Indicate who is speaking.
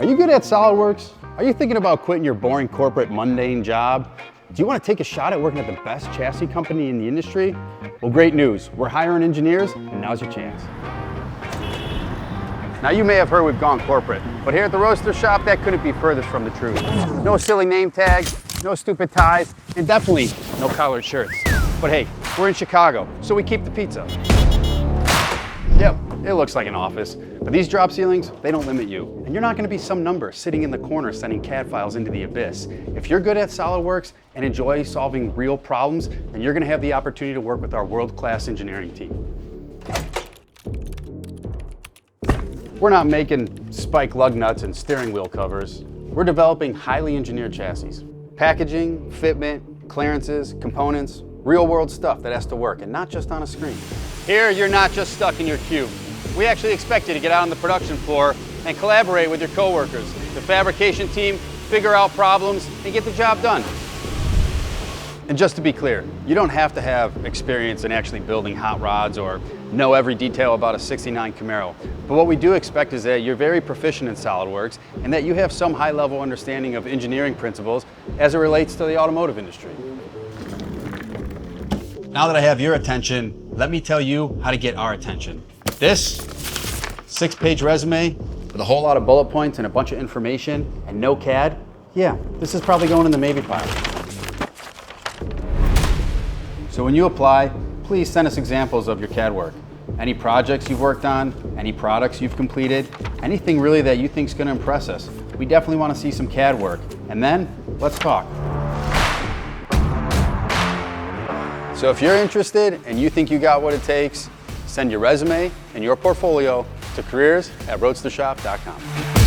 Speaker 1: Are you good at SolidWorks? Are you thinking about quitting your boring corporate mundane job? Do you want to take a shot at working at the best chassis company in the industry? Well, great news. We're hiring engineers, and now's your chance. Now, you may have heard we've gone corporate, but here at the Roadster Shop, that couldn't be furthest from the truth. No silly name tags, no stupid ties, and definitely no collared shirts. But hey, we're in Chicago, so we keep the pizza. Yep, it looks like an office, but these drop ceilings, they don't limit you. And you're not gonna be some number sitting in the corner sending CAD files into the abyss. If you're good at SolidWorks and enjoy solving real problems, then you're gonna have the opportunity to work with our world-class engineering team. We're not making spike lug nuts and steering wheel covers. We're developing highly engineered chassis. Packaging, fitment, clearances, components, real-world stuff that has to work, and not just on a screen. Here, you're not just stuck in your cube. We actually expect you to get out on the production floor and collaborate with your coworkers, the fabrication team, figure out problems, and get the job done. And just to be clear, you don't have to have experience in actually building hot rods or know every detail about a '69 Camaro. But what we do expect is that you're very proficient in SolidWorks and that you have some high-level understanding of engineering principles as it relates to the automotive industry. Now that I have your attention, let me tell you how to get our attention. This 6-page resume with a whole lot of bullet points and a bunch of information and no CAD, yeah, this is probably going in the maybe pile. So when you apply, please send us examples of your CAD work. Any projects you've worked on, any products you've completed, anything really that you think is going to impress us. We definitely want to see some CAD work. And then, let's talk. So if you're interested and you think you got what it takes, send your resume and your portfolio to careers@roadstershop.com.